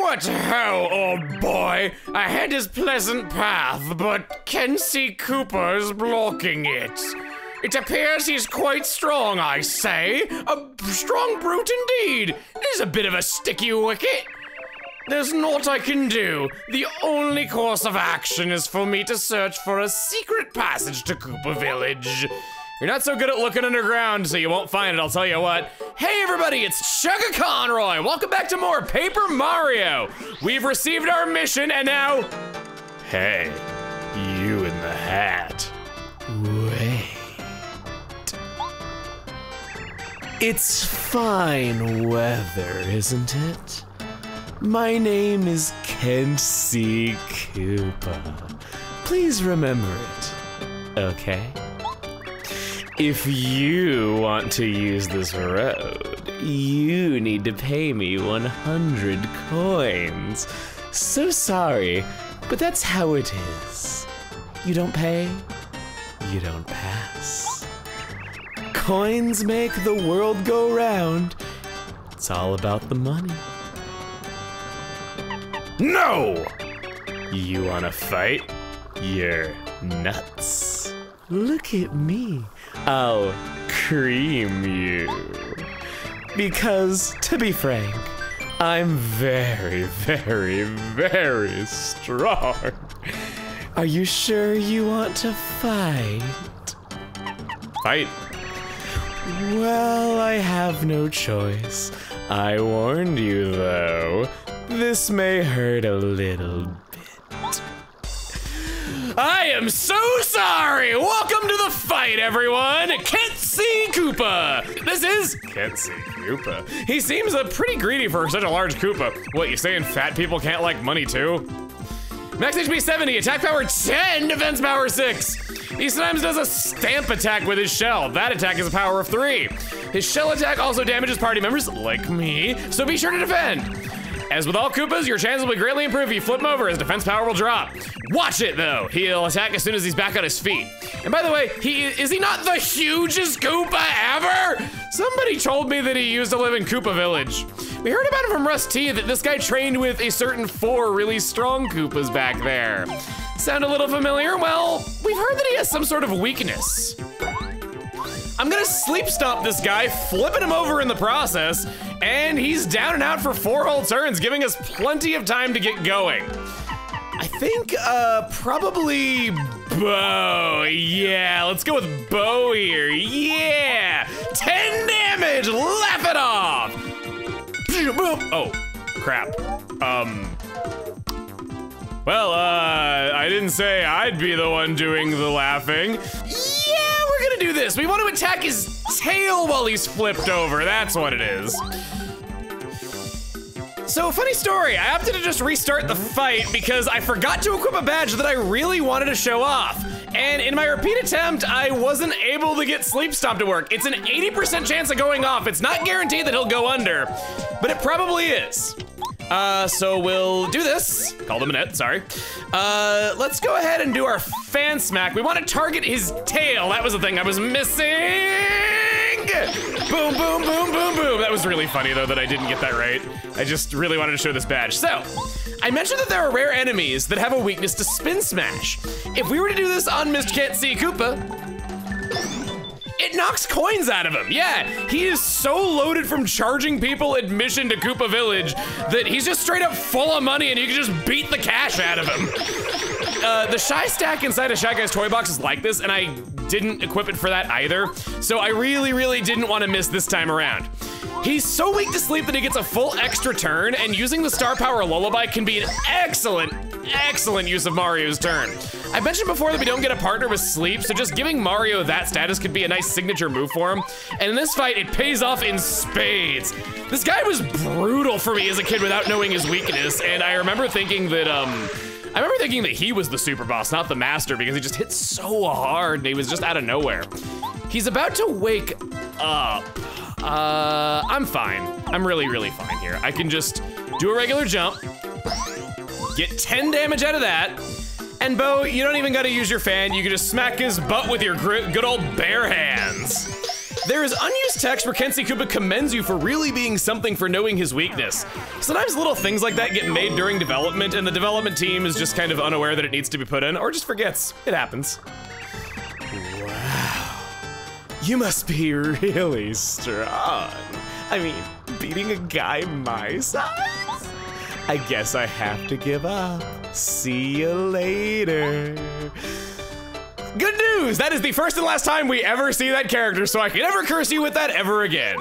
What ho, old boy? I had his pleasant path, but Kenzie Cooper is blocking it. It appears he's quite strong, I say. A strong brute indeed. He's a bit of a sticky wicket. There's naught I can do. The only course of action is for me to search for a secret passage to Koopa Village. You're not so good at looking underground, so you won't find it, I'll tell you what. Hey everybody, it's Chugga Conroy. Welcome back to more Paper Mario. We've received our mission and now... Hey, you in the hat. Wait. It's fine weather, isn't it? My name is Kenzie Koopa. Please remember it, okay? If you want to use this road, you need to pay me 100 coins. So sorry, but that's how it is. You don't pay, you don't pass. Coins make the world go round. It's all about the money. No! You wanna fight? You're nuts. Look at me. I'll cream you. Because, to be frank, I'm very, very, very strong. Are you sure you want to fight? Fight? Well, I have no choice. I warned you, though. This may hurt a little bit. I am so sorry! Welcome to the fight, everyone! Kenzie Koopa! This is Kenzie Koopa. He seems pretty greedy for such a large Koopa. What, you saying fat people can't like money too? Max HP 70, attack power 10, defense power 6. He sometimes does a stamp attack with his shell. That attack is a power of 3. His shell attack also damages party members, like me, so be sure to defend. As with all Koopas, your chances will be greatly improved if you flip him over, his defense power will drop. Watch it though, he'll attack as soon as he's back on his feet. And by the way, is he not the hugest Koopa ever? Somebody told me that he used to live in Koopa Village. We heard about it from Russ T that this guy trained with a certain 4 really strong Koopas back there. Sound a little familiar? Well, we've heard that he has some sort of weakness. I'm gonna sleep stomp this guy, flipping him over in the process, and he's down and out for 4 whole turns, giving us plenty of time to get going. I think, probably Bo. Yeah, let's go with Bo here. Yeah! 10 damage, laugh it off! Oh, crap. Well, I didn't say I'd be the one doing the laughing. Yeah, we're gonna do this. We want to attack his tail while he's flipped over. That's what it is. So, funny story, I opted to just restart the fight because I forgot to equip a badge that I really wanted to show off. And in my repeat attempt, I wasn't able to get Sleep Stomp to work. It's an 80% chance of going off. It's not guaranteed that he'll go under, but it probably is. So we'll do this. Called him a net, sorry. Let's go ahead and do our fan smack. We want to target his tail. That was the thing I was missing. Boom, boom, boom, boom, boom. That was really funny though that I didn't get that right. I just really wanted to show this badge. So, I mentioned that there are rare enemies that have a weakness to Spin Smash. If we were to do this on Mr. Kenzie Koopa, it knocks coins out of him. Yeah, he is so loaded from charging people admission to Koopa Village that he's just straight up full of money and you can just beat the cash out of him. The Shy Stack inside of Shy Guy's toy box is like this, and I didn't equip it for that either. So I really, really didn't want to miss this time around. He's so weak to sleep that he gets a full extra turn, and using the Star Power Lullaby can be an excellent, excellent use of Mario's turn. I mentioned before that we don't get a partner with sleep, so just giving Mario that status could be a nice signature move for him. And in this fight, it pays off in spades. This guy was brutal for me as a kid without knowing his weakness, and I remember thinking that, he was the super boss, not the master, because he just hit so hard and he was just out of nowhere. He's about to wake up. I'm fine. I'm really, really fine here. I can just do a regular jump, get 10 damage out of that, and Bo, you don't even gotta use your fan. You can just smack his butt with your good old bare hands. There is unused text where Kenshi Koopa commends you for really being something for knowing his weakness. Sometimes little things like that get made during development and the development team is just kind of unaware that it needs to be put in or just forgets. It happens. Wow. You must be really strong. I mean, beating a guy my size? I guess I have to give up. See you later. Good news! That is the first and last time we ever see that character, so I can never curse you with that ever again.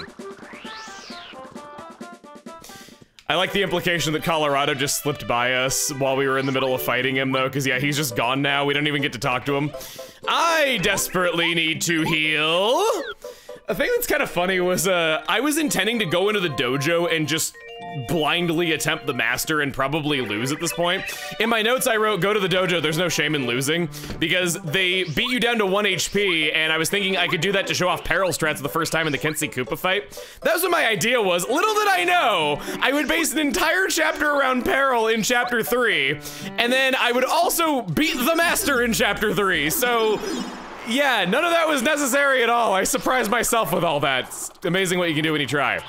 I like the implication that Colorado just slipped by us while we were in the middle of fighting him, though, because yeah, he's just gone now. We don't even get to talk to him. I desperately need to heal. A thing that's kind of funny was I was intending to go into the dojo and just blindly attempt the master and probably lose at this point. In my notes I wrote, go to the dojo, there's no shame in losing, because they beat you down to 1 HP, and I was thinking I could do that to show off Peril strats the first time in the Kenshi Koopa fight. That was what my idea was. Little did I know, I would base an entire chapter around Peril in chapter 3, and then I would also beat the master in chapter 3, so yeah, none of that was necessary at all. I surprised myself with all that. It's amazing what you can do when you try.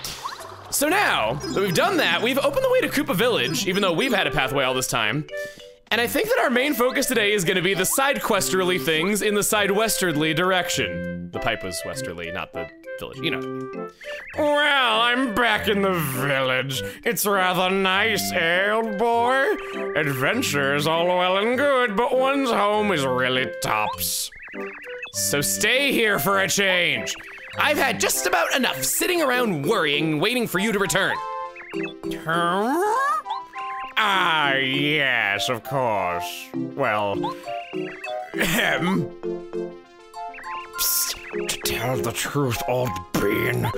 So now that we've done that, we've opened the way to Koopa Village, even though we've had a pathway all this time. And I think that our main focus today is gonna be the side questerly things in the side westerly direction. The pipe was westerly, not the village, you know what I mean. Well, I'm back in the village. It's rather nice, eh, old boy? Adventure is all well and good, but one's home is really tops. So stay here for a change. I've had just about enough sitting around worrying, waiting for you to return. Ah, yes, of course. Well, Psst, to tell the truth, old bean,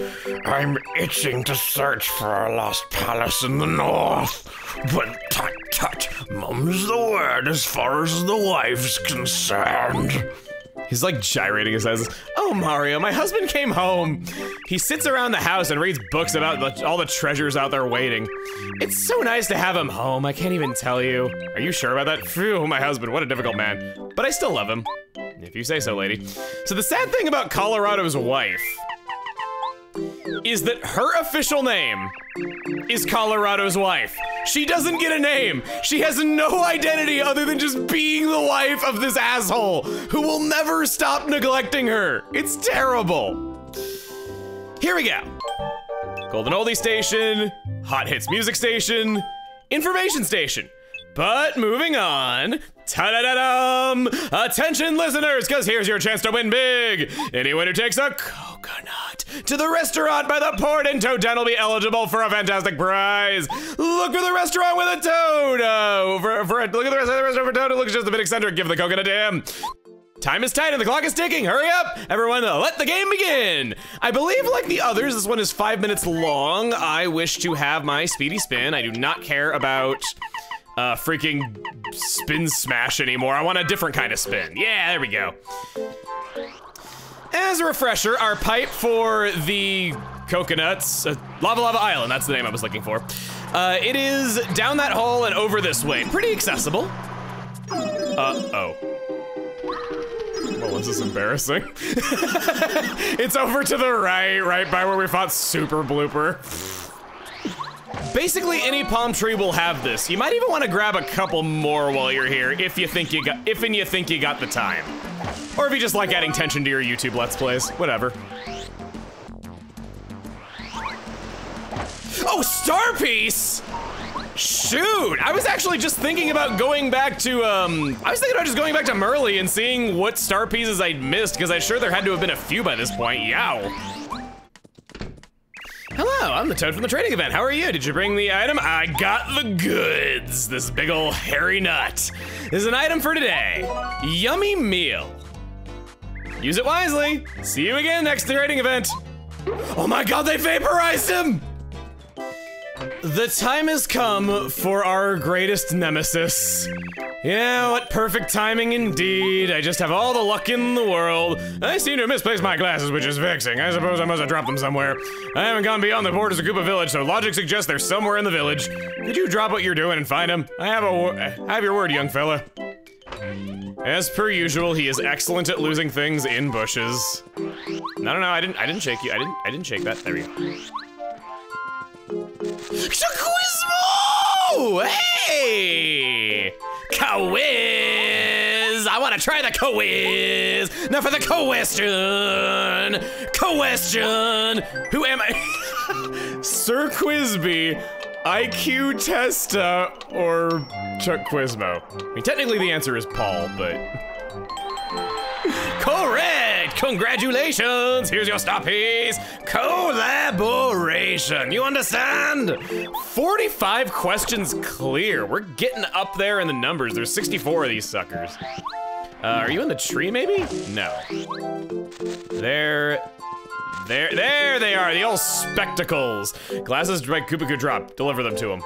I'm itching to search for a lost palace in the north. But tut tut, mum's the word as far as the wife's concerned. He's like gyrating his head. Oh, Mario, my husband came home. He sits around the house and reads books about all the treasures out there waiting. It's so nice to have him home, I can't even tell you. Are you sure about that? Phew, my husband, what a difficult man. But I still love him, if you say so, lady. So the sad thing about Colorado's wife is that her official name is Colorado's wife. She doesn't get a name. She has no identity other than just being the wife of this asshole who will never stop neglecting her. It's terrible. Here we go. Golden Oldie Station, Hot Hits Music Station, Information Station. But moving on, ta-da-da-dum! Attention listeners, cause here's your chance to win big! Anyone who takes a coconut to the restaurant by the port in Toad Town will be eligible for a fantastic prize! Look for the restaurant with a toad! Look at the rest of the restaurant for Toad, it looks just a bit eccentric, give the coconut to him! Time is tight and the clock is ticking, hurry up! Everyone, let the game begin! I believe like the others, this one is 5 minutes long. I wish to have my speedy spin. I do not care about freaking spin smash anymore. I want a different kind of spin. Yeah, there we go. As a refresher, our pipe for the coconuts, Lava Lava Island, that's the name I was looking for. It is down that hole and over this way. Pretty accessible. Oh. Well, this is embarrassing. It's over to the right by where we fought Super Blooper. Basically, any palm tree will have this. You might even want to grab a couple more while you're here if you think you got the time. Or if you just like adding tension to your YouTube Let's Plays, whatever. Oh, Star Piece! Shoot, I was actually just thinking about going back to, just going back to Merly and seeing what Star Pieces I'd missed, because I'm sure there had to have been a few by this point, yow. Hello, I'm the Toad from the trading event. How are you? Did you bring the item? I got the goods. This big ol' hairy nut. This is an item for today. Yummy meal. Use it wisely. See you again next trading event. Oh my God, they vaporized him! The time has come for our greatest nemesis. Yeah, what perfect timing indeed. I just have all the luck in the world. I seem to have misplaced my glasses, which is vexing. I suppose I must have dropped them somewhere. I haven't gone beyond the borders of Koopa Village, so logic suggests they're somewhere in the village. Could you drop what you're doing and find them? I have your word, young fella. As per usual, he is excellent at losing things in bushes. No, I didn't shake you. I didn't shake that. There we go. Shaquizmo! Hey! Quiz! I want to try the quiz. Now for the question. Question. Who am I? Sir Quizby, IQ Testa, or Chuck Quizmo? I mean, technically the answer is Paul, but... Correct! Congratulations! Here's your stop piece. Collaboration, you understand? 45 questions clear. We're getting up there in the numbers. There's 64 of these suckers. Are you in the tree, maybe? No. There they are, the old spectacles. Glasses by Koopa Drop. Deliver them to him.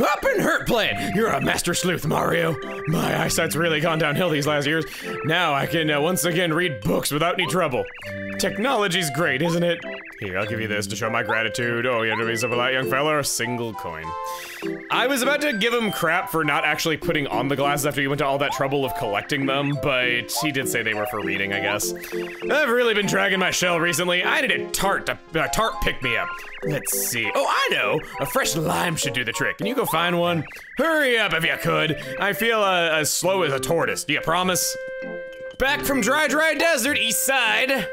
Up and hurt plan. You're a master sleuth, Mario. My eyesight's really gone downhill these last years. Now I can once again read books without any trouble. Technology's great, isn't it? Here, I'll give you this to show my gratitude. Oh, you have to be so polite, young fella. A single coin. I was about to give him crap for not actually putting on the glasses after you went to all that trouble of collecting them, but he did say they were for reading, I guess. I've really been dragging my shell recently. I need a tart pick me up. Let's see. Oh, I know. A fresh lime should do the trick. Can you go find one? Hurry up if you could. I feel as slow as a tortoise. Do you promise? Back from dry desert, east side.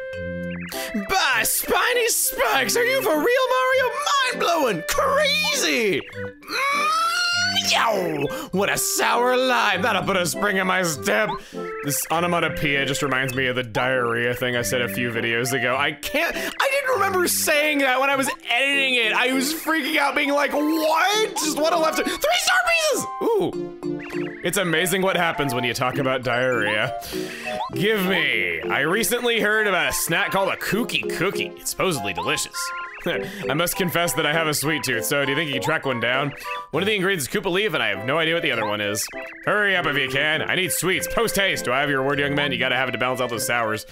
By spiny spikes, are you for real, Mario? Mind-blowing, crazy! Yow! What a sour lime, that'll put a spring in my step. This onomatopoeia just reminds me of the diarrhea thing I said a few videos ago. I didn't remember saying that when I was editing it. I was freaking out being like, what? Just what a left, 3-star pieces! Ooh. It's amazing what happens when you talk about diarrhea. Give me. I recently heard about a snack called a Kooky Cookie. It's supposedly delicious. I must confess that I have a sweet tooth, so do you think you can track one down? One of the ingredients is Koopa Leaf, and I have no idea what the other one is. Hurry up if you can. I need sweets. Post haste. Do I have your word, young man? You gotta have it to balance out those sours.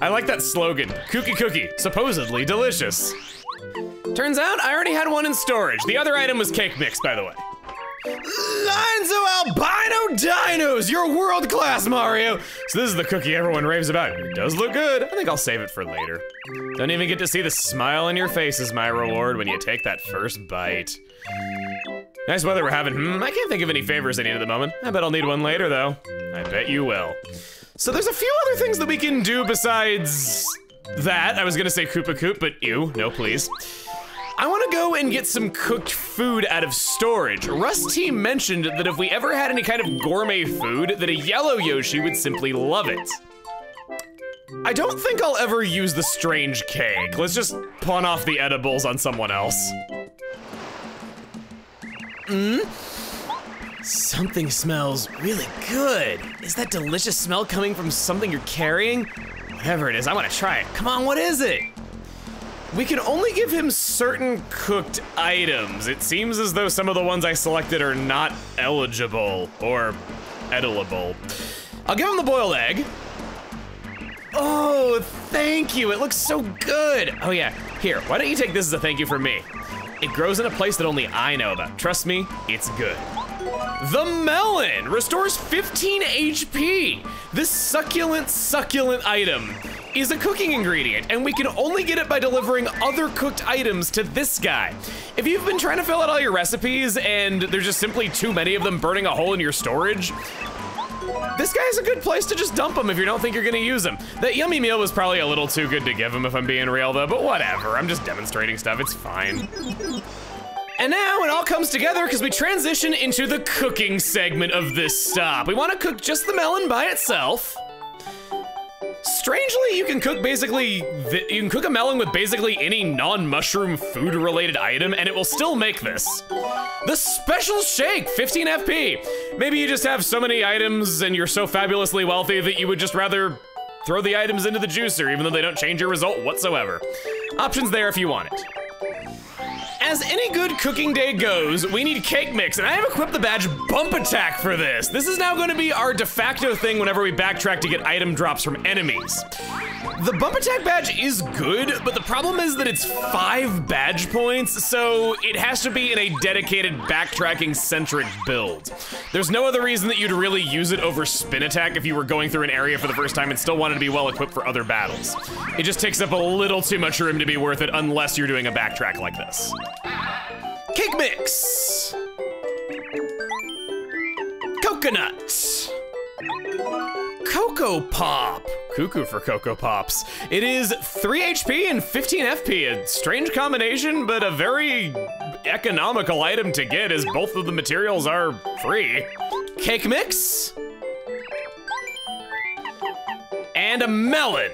I like that slogan. Kooky Cookie. Supposedly delicious. Turns out I already had one in storage. The other item was cake mix, by the way. Lines of albino dinos! You're world class, Mario! So this is the cookie everyone raves about. It does look good. I think I'll save it for later. Don't even get to see the smile on your face as my reward when you take that first bite. Nice weather we're having. I can't think of any favors I need at the moment. I bet I'll need one later, though. I bet you will. So there's a few other things that we can do besides that. I was gonna say Koopa Coop, but ew, no please. I want to go and get some cooked food out of storage. Rusty mentioned that if we ever had any kind of gourmet food, that a yellow Yoshi would simply love it. I don't think I'll ever use the strange cake. Let's just pawn off the edibles on someone else. Something smells really good. Is that delicious smell coming from something you're carrying? Whatever it is, I want to try it. Come on, what is it? We can only give him certain cooked items. It seems as though some of the ones I selected are not eligible or edible. I'll give him the boiled egg. Oh, thank you. It looks so good. Oh yeah, here, why don't you take this as a thank you from me? It grows in a place that only I know about. Trust me, it's good. The melon restores 15 HP. This succulent item is a cooking ingredient, and we can only get it by delivering other cooked items to this guy. If you've been trying to fill out all your recipes and there's just simply too many of them burning a hole in your storage, this guy's a good place to just dump them if you don't think you're gonna use them. That yummy meal was probably a little too good to give him if I'm being real though, but whatever, I'm just demonstrating stuff, it's fine. And now it all comes together because we transition into the cooking segment of this stop. We wanna cook just the melon by itself. Strangely, you can cook a melon with basically any non-mushroom food related item and it will still make this. The special shake, 15 FP. Maybe you just have so many items and you're so fabulously wealthy that you would just rather throw the items into the juicer even though they don't change your result whatsoever. Options there if you want it. as any good cooking day goes, we need cake mix, and I have equipped the badge Bump Attack for this. This is now gonna be our de facto thing whenever we backtrack to get item drops from enemies. The Bump Attack badge is good, but the problem is that it's 5 badge points, so it has to be in a dedicated backtracking-centric build. There's no other reason that you'd really use it over Spin Attack if you were going through an area for the first time and still wanted to be well equipped for other battles. It just takes up a little too much room to be worth it unless you're doing a backtrack like this. Cake mix! Coconut! Cocoa Pop! Cuckoo for Cocoa Pops. It is 3 HP and 15 FP, a strange combination, but a very economical item to get as both of the materials are free. Cake mix. And a melon.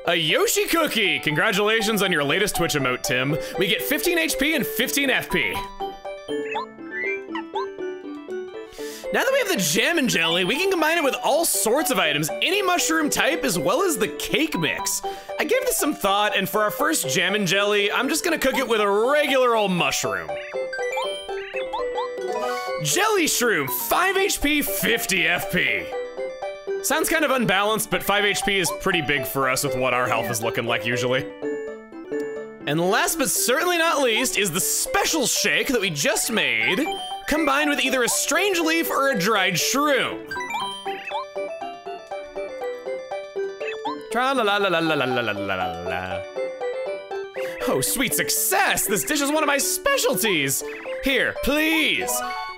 A Yoshi cookie! Congratulations on your latest Twitch emote, Tim. We get 15 HP and 15 FP. Now that we have the jam and jelly, we can combine it with all sorts of items, any mushroom type, as well as the cake mix. I gave this some thought, and for our first jam and jelly, I'm just gonna cook it with a regular old mushroom. Jelly shroom, 5 HP, 50 FP. Sounds kind of unbalanced, but 5 HP is pretty big for us with what our health is looking like usually. And last but certainly not least is the special shake that we just made, combined with either a strange leaf or a dried shroom. Tra-la-la-la-la-la-la-la-la-la. Oh, sweet success! This dish is one of my specialties. Here, please.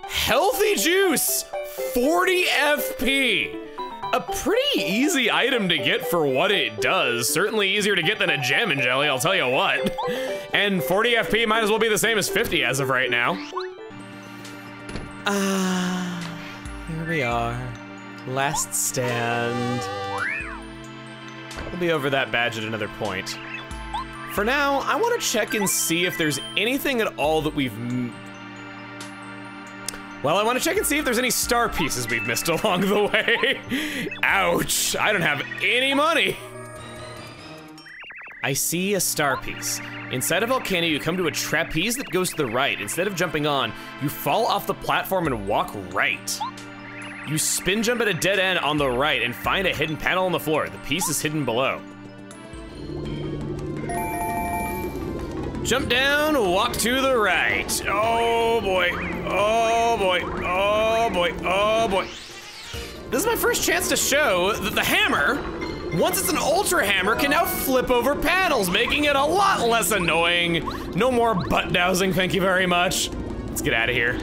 Healthy juice, 40 FP. A pretty easy item to get for what it does. Certainly easier to get than a jam and jelly, I'll tell you what. And 40 FP might as well be the same as 50 as of right now. Here we are. Last stand. We'll be over that badge at another point. For now, I want to check and see if there's anything at all that we've... Well, I want to check and see if there's any star pieces we've missed along the way. Ouch, I don't have any money. I see a star piece. Inside a volcano, you come to a trapeze that goes to the right. Instead of jumping on, you fall off the platform and walk right. You spin jump at a dead end on the right and find a hidden panel on the floor. The piece is hidden below. Jump down, walk to the right. Oh boy, oh boy, oh boy, oh boy. This is my first chance to show that the hammer, once it's an ultra hammer, can now flip over panels, making it a lot less annoying. No more butt dowsing, thank you very much. Let's get out of here.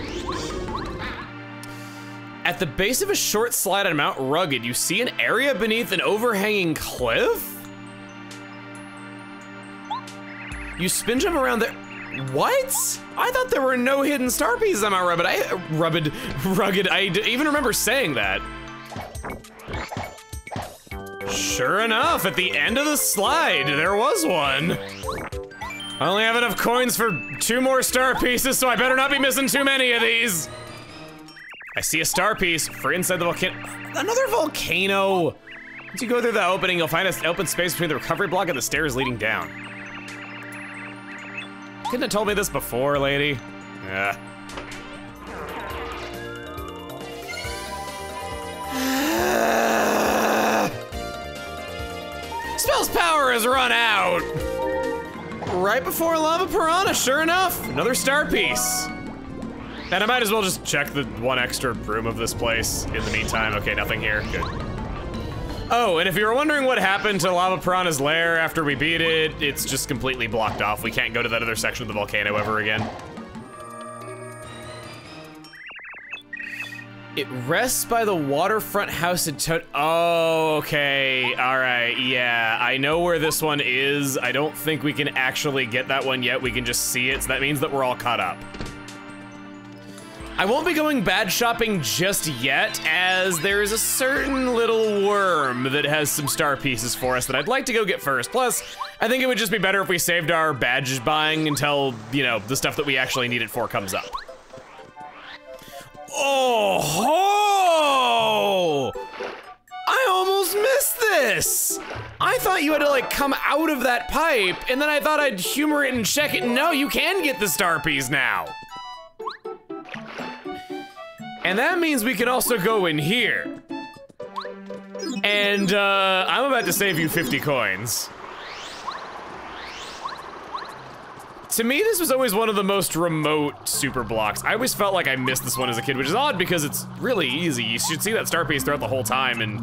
At the base of a short slide on Mount Rugged, you see an area beneath an overhanging cliff? You spin jump around there. What? I thought there were no hidden star pieces on Mount Rugged. Rugged. I even remember saying that. Sure enough, at the end of the slide, there was one. I only have enough coins for 2 more star pieces, so I better not be missing too many of these. I see a star piece for inside the volcano. Another volcano. Once you go through the opening, you'll find an open space between the recovery block and the stairs leading down. Couldn't have told me this before, lady. Yeah. Spell's power has run out. Right before Lava Piranha, sure enough, another star piece. And I might as well just check the 1 extra room of this place in the meantime. Okay, nothing here, good. Oh, and if you were wondering what happened to Lava Piranha's lair after we beat it, it's just completely blocked off. We can't go to that other section of the volcano ever again. It rests by the waterfront house in Oh, okay, all right, yeah. I know where this one is. I don't think we can actually get that one yet. We can just see it, so that means that we're all caught up. I won't be going badge shopping just yet, as there is a certain little worm that has some star pieces for us that I'd like to go get first. Plus, I think it would just be better if we saved our badge buying until, you know, the stuff that we actually need it for comes up. Oh, ho! I almost missed this? I thought you had to like come out of that pipe, and then I thought I'd humor it and check it. No, you can get the star piece now. And that means we can also go in here. And I'm about to save you 50 coins. To me, this was always one of the most remote super blocks. I always felt like I missed this one as a kid, which is odd because it's really easy. You should see that star piece throughout the whole time and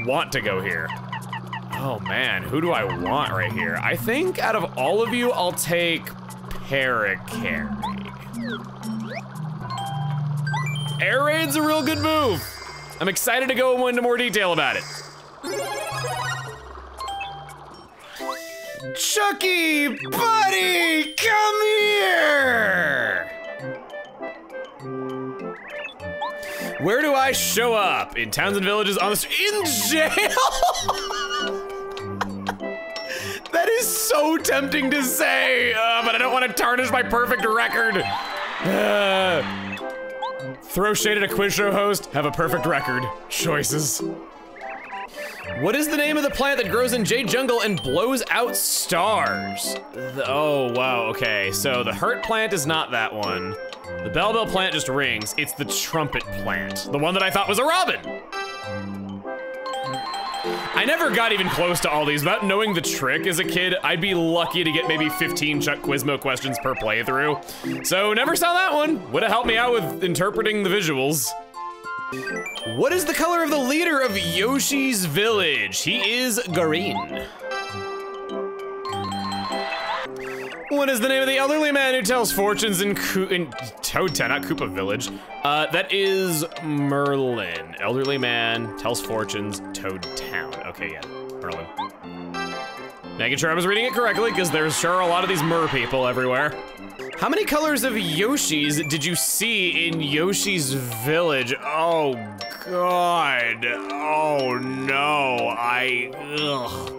want to go here. Oh man, who do I want right here? I think out of all of you, I'll take Parakarry. Air Raid's a real good move. I'm excited to go into more detail about it. Chucky, buddy, come here! Where do I show up? In towns and villages, on the in jail? That is so tempting to say, but I don't want to tarnish my perfect record. Throw shade at a quiz show host, have a perfect record. Choices. What is the name of the plant that grows in Jade Jungle and blows out stars? Oh, wow, okay. So the hurt plant is not that one. The Bell plant just rings. It's the trumpet plant. The one that I thought was a robin. I never got even close to all these. Without knowing the trick as a kid, I'd be lucky to get maybe 15 Chuck Quizmo questions per playthrough. So never saw that one. Would have helped me out with interpreting the visuals. What is the color of the leader of Yoshi's Village? He is green. What is the name of the elderly man who tells fortunes in Toad Town, not Koopa Village? That is Merlin. Elderly man tells fortunes, Toad Town. Okay, yeah, Merlin. Making sure I was reading it correctly, because there's sure a lot of these mer people everywhere. How many colors of Yoshis did you see in Yoshi's Village? Oh, God. Oh, no. Ugh.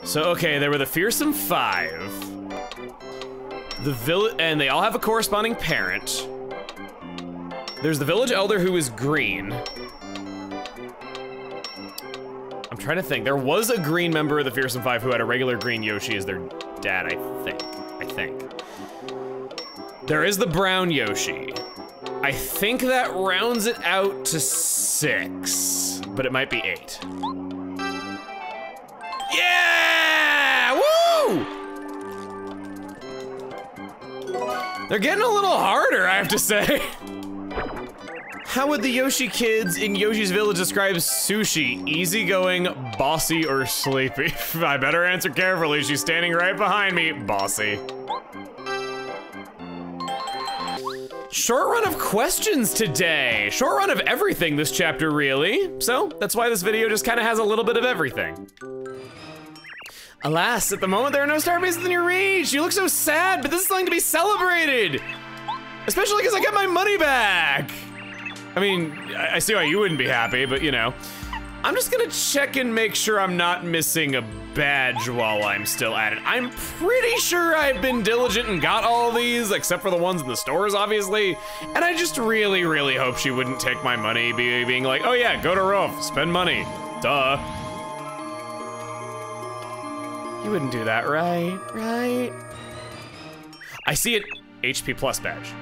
So, okay, there were the Fearsome Five. The village, and they all have a corresponding parent. There's the village elder who is green. I'm trying to think. There was a green member of the Fearsome Five who had a regular green Yoshi as their dad, I think. There is the brown Yoshi. I think that rounds it out to 6, but it might be 8. Yeah! Woo! They're getting a little harder, I have to say. How would the Yoshi kids in Yoshi's Village describe sushi? Easygoing, bossy, or sleepy? I better answer carefully. She's standing right behind me. Bossy. Short run of questions today. Short run of everything this chapter, really. So that's why this video just kind of has a little bit of everything. Alas, at the moment there are no star pieces in your reach. You look so sad, but this is something to be celebrated. Especially because I got my money back. I mean, I see why you wouldn't be happy, but you know. I'm just gonna check and make sure I'm not missing a badge while I'm still at it. I'm pretty sure I've been diligent and got all these, except for the ones in the stores, obviously. And I just really, really hope she wouldn't take my money, being like, oh yeah, go to Rove, spend money, duh. You wouldn't do that, right? Right? I see it, HP plus badge.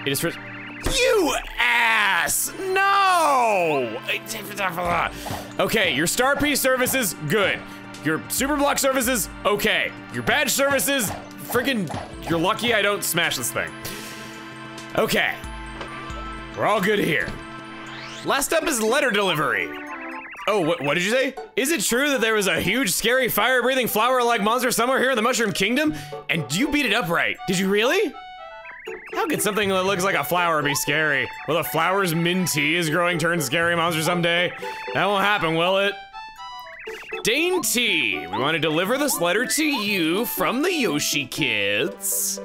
It is for, you ass, no! Okay, your star piece services, good. Your super block services, okay. Your badge services, freaking, you're lucky I don't smash this thing. Okay, we're all good here. Last up is letter delivery. Oh, what did you say? Is it true that there was a huge, scary, fire-breathing, flower-like monster somewhere here in the Mushroom Kingdom? And you beat it up right. Did you really? How could something that looks like a flower be scary? Will a flower's minty is growing turn scary monster someday? That won't happen, will it? Dainty, we want to deliver this letter to you from the Yoshi kids.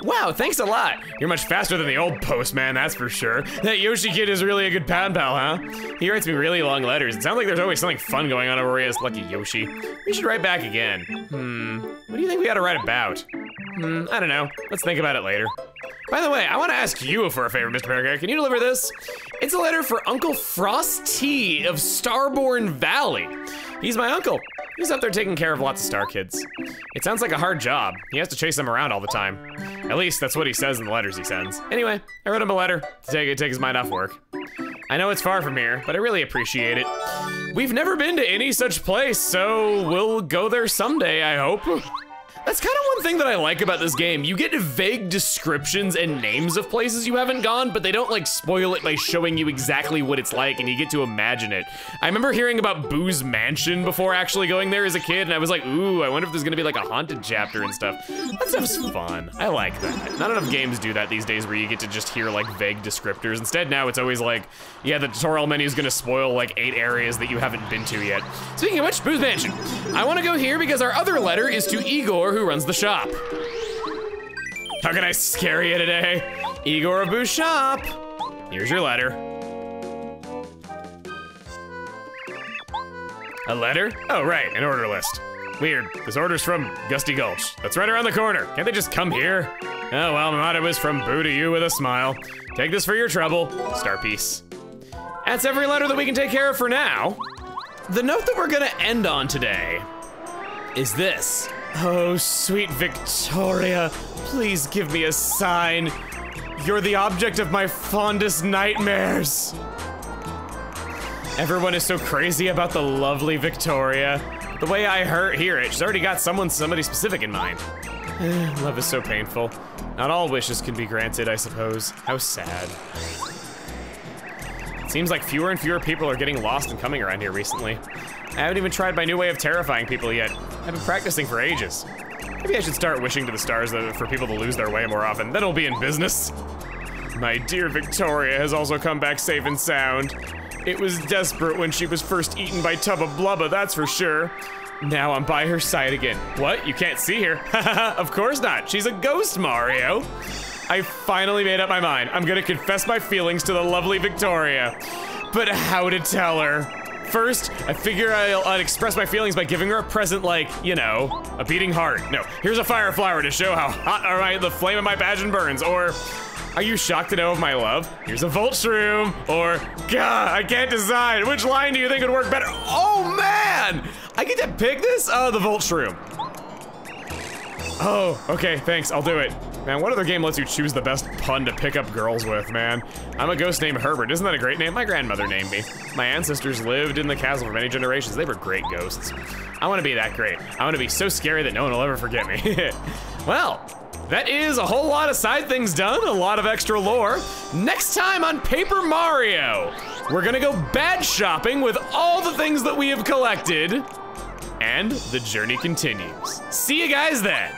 Wow, thanks a lot. You're much faster than the old postman, that's for sure. That Yoshi kid is really a good pen pal, huh? He writes me really long letters. It sounds like there's always something fun going on over here. Lucky Yoshi. We should write back again. What do you think we ought to write about? I don't know. Let's think about it later. By the way, I want to ask you for a favor, Mr. Paraguay. Can you deliver this? It's a letter for Uncle Frosty of Starborn Valley. He's my uncle. He's up there taking care of lots of star kids. It sounds like a hard job. He has to chase them around all the time. At least that's what he says in the letters he sends. Anyway, I wrote him a letter to take his mind off work. I know it's far from here, but I really appreciate it. We've never been to any such place, so we'll go there someday, I hope. That's kind of one thing that I like about this game. You get vague descriptions and names of places you haven't gone, but they don't like spoil it by showing you exactly what it's like and you get to imagine it. I remember hearing about Boo's Mansion before actually going there as a kid, and I was like, ooh, I wonder if there's gonna be like a haunted chapter and stuff. That stuff's fun. I like that. Not enough games do that these days where you get to just hear like vague descriptors. Instead now it's always like, yeah, the tutorial menu is gonna spoil like 8 areas that you haven't been to yet. Speaking of which, Boo's Mansion. I wanna go here because our other letter is to Igor, who runs the shop. How can I scare you today? Igor of Boo's shop. Here's your letter. A letter? Oh, right, an order list. Weird, this order's from Gusty Gulch. That's right around the corner. Can't they just come here? Oh, well, my motto was from Boo to you with a smile. Take this for your trouble. Star piece. That's every letter that we can take care of for now. The note that we're gonna end on today is this. Oh, sweet Victoria, please give me a sign. You're the object of my fondest nightmares. Everyone is so crazy about the lovely Victoria. The way I hear it, she's already got somebody specific in mind. Love is so painful. Not all wishes can be granted, I suppose. How sad. It seems like fewer and fewer people are getting lost and coming around here recently. I haven't even tried my new way of terrifying people yet. I've been practicing for ages. Maybe I should start wishing to the stars for people to lose their way more often. Then it'll be in business. My dear Victoria has also come back safe and sound. It was desperate when she was first eaten by Tubba Blubba, that's for sure. Now I'm by her side again. What? You can't see her? Of course not. She's a ghost, Mario. I finally made up my mind. I'm gonna confess my feelings to the lovely Victoria. But how to tell her? First, I figure I'd express my feelings by giving her a present like, you know, a beating heart. No, here's a fire flower to show how hot the flame of my passion burns. Or, are you shocked to know of my love? Here's a Volt Shroom. Or, God, I can't decide. Which line do you think would work better? Oh man! I get to pick this? Oh, the Volt Shroom. Oh, okay, thanks, I'll do it. Man, what other game lets you choose the best pun to pick up girls with, man? I'm a ghost named Herbert. Isn't that a great name? My grandmother named me. My ancestors lived in the castle for many generations. They were great ghosts. I want to be that great. I want to be so scary that no one will ever forget me. Well, that is a whole lot of side things done, a lot of extra lore. Next time on Paper Mario, we're gonna go badge shopping with all the things that we have collected, and the journey continues. See you guys then.